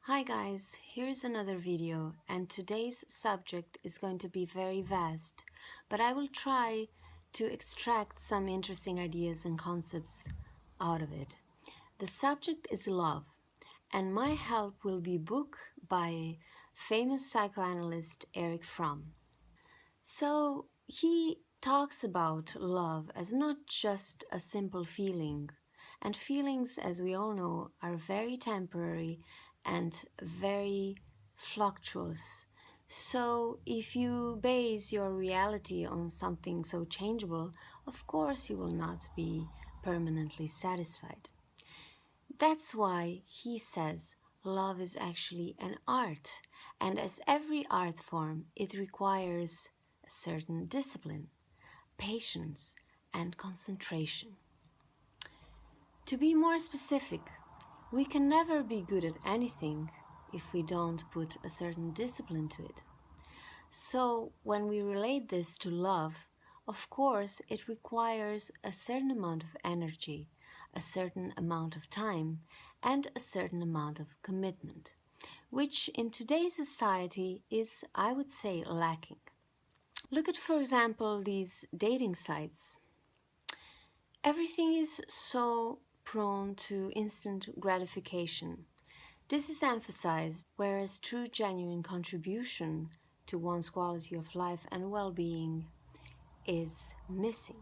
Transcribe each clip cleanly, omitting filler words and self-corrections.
Hi guys, here's another video, and today's subject is going to be very vast, but I will try to extract some interesting ideas and concepts out of it. The subject is love, and my help will be a book by famous psychoanalyst Erich Fromm. So he talks about love as not just a simple feeling, and feelings, as we all know, are very temporary and very fluctuous. So if you base your reality on something so changeable, of course you will not be permanently satisfied. That's why he says love is actually an art, and as every art form, it requires a certain discipline, patience, and concentration. To be more specific, we can never be good at anything if we don't put a certain discipline to it. So, when we relate this to love, of course, it requires a certain amount of energy, a certain amount of time, and a certain amount of commitment, which in today's society is, I would say, lacking. Look at, for example, these dating sites. Everything is so prone to instant gratification. This is emphasized, whereas true genuine contribution to one's quality of life and well-being is missing.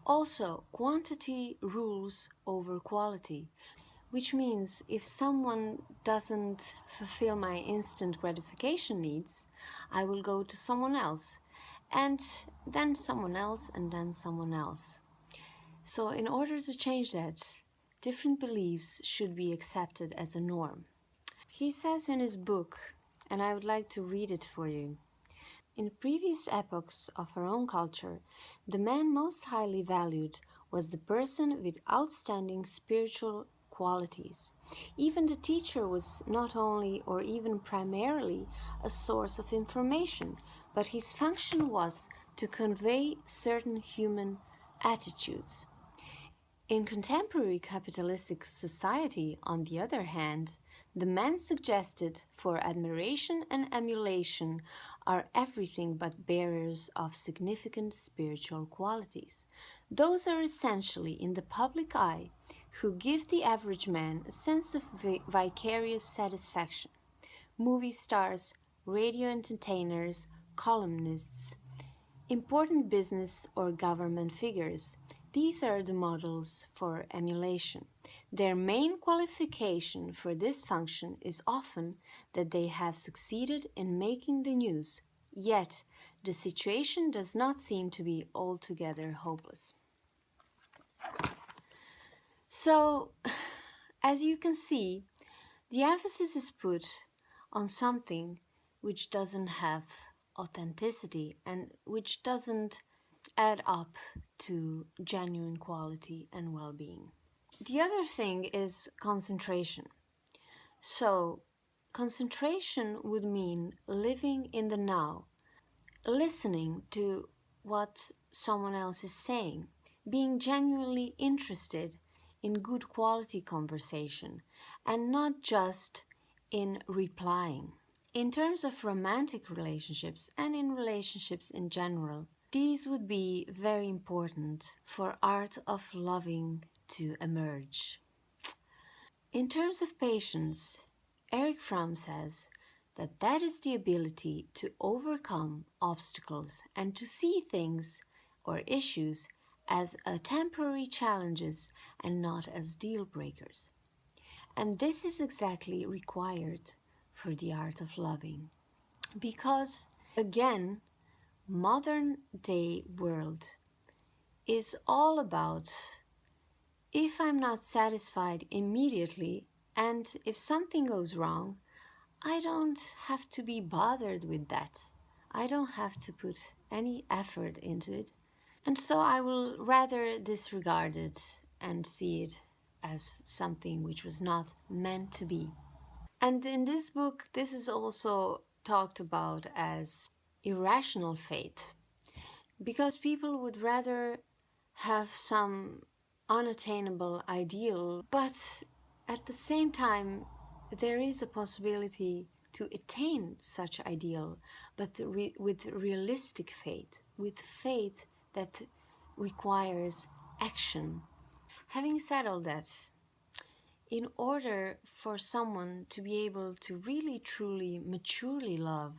Also, quantity rules over quality, which means if someone doesn't fulfill my instant gratification needs, I will go to someone else, and then someone else, and then someone else. So in order to change that, different beliefs should be accepted as a norm. He says in his book, and I would like to read it for you. In previous epochs of our own culture, the man most highly valued was the person with outstanding spiritual qualities. Even the teacher was not only or even primarily a source of information, but his function was to convey certain human attitudes. In contemporary capitalistic society, on the other hand, the men suggested for admiration and emulation are everything but bearers of significant spiritual qualities. Those are essentially in the public eye who give the average man a sense of vicarious satisfaction. Movie stars, radio entertainers, columnists, important business or government figures. These are the models for emulation. Their main qualification for this function is often that they have succeeded in making the news, yet the situation does not seem to be altogether hopeless. So, as you can see, the emphasis is put on something which doesn't have authenticity and which doesn't add up to genuine quality and well-being. The other thing is concentration. So, concentration would mean living in the now, listening to what someone else is saying, being genuinely interested in good quality conversation, and not just in replying. In terms of romantic relationships and in relationships in general, these would be very important for art of loving to emerge. In terms of patience, Erich Fromm says that is the ability to overcome obstacles and to see things or issues as temporary challenges and not as deal breakers. And this is exactly required for the art of loving. Because, again, modern day world is all about if I'm not satisfied immediately and if something goes wrong, I don't have to be bothered with that. I don't have to put any effort into it. And so I will rather disregard it and see it as something which was not meant to be. And in this book, this is also talked about as irrational faith, because people would rather have some unattainable ideal, but at the same time, there is a possibility to attain such ideal, but with realistic faith, with faith that requires action. Having said all that, in order for someone to be able to really, truly, maturely love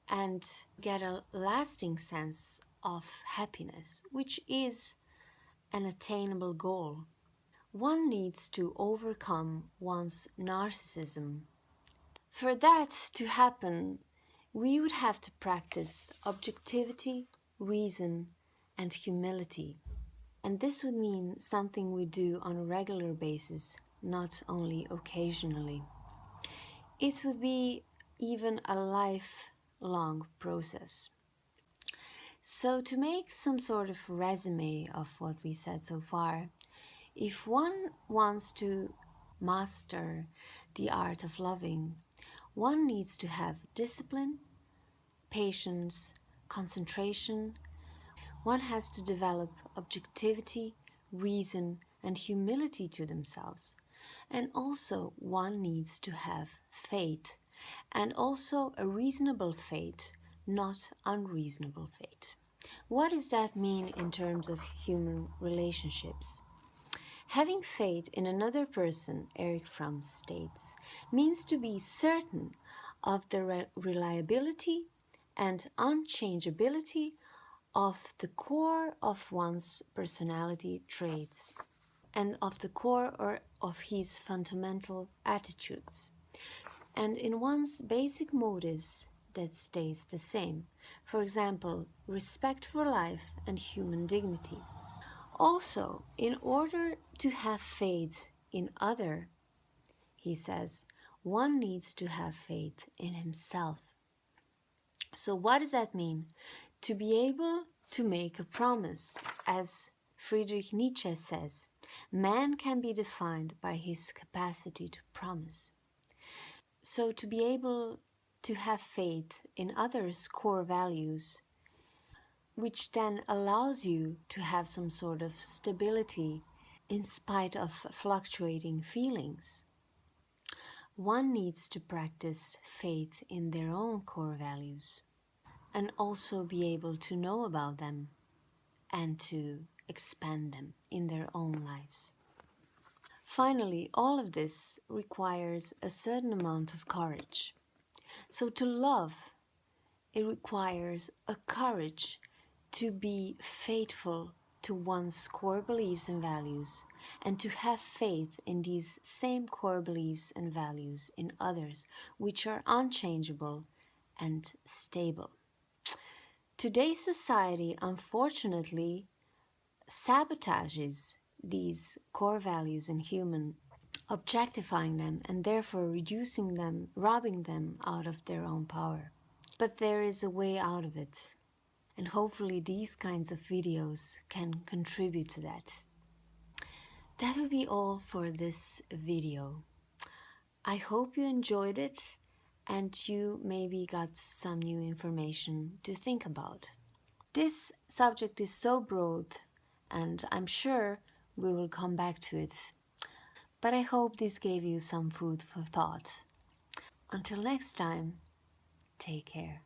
and get a lasting sense of happiness, which is an attainable goal, one needs to overcome one's narcissism. For that to happen, we would have to practice objectivity, reason, and humility. And this would mean something we do on a regular basis, not only occasionally. It would be even a lifelong process. So, to make some sort of resume of what we said so far, if one wants to master the art of loving, one needs to have discipline, patience, concentration. One has to develop objectivity, reason, and humility to themselves. And also, one needs to have faith, and also a reasonable faith, not unreasonable faith. What does that mean in terms of human relationships? Having faith in another person, Eric Fromm states, means to be certain of the reliability and unchangeability of the core of one's personality traits and of the core or of his fundamental attitudes, and in one's basic motives that stays the same. For example, respect for life and human dignity. Also, in order to have faith in other, he says, one needs to have faith in himself. So what does that mean? To be able to make a promise, as Friedrich Nietzsche says, man can be defined by his capacity to promise. So to be able to have faith in others' core values, which then allows you to have some sort of stability in spite of fluctuating feelings. One needs to practice faith in their own core values and also be able to know about them and to expand them in their own lives. Finally, all of this requires a certain amount of courage. So to love, it requires a courage to be faithful to one's core beliefs and values, and to have faith in these same core beliefs and values in others, which are unchangeable and stable. Today's society, unfortunately, sabotages these core values in human, objectifying them and therefore reducing them, robbing them out of their own power. But there is a way out of it, and hopefully these kinds of videos can contribute to that. That would be all for this video. I hope you enjoyed it and you maybe got some new information to think about. This subject is so broad, and I'm sure we will come back to it. But I hope this gave you some food for thought. Until next time, take care.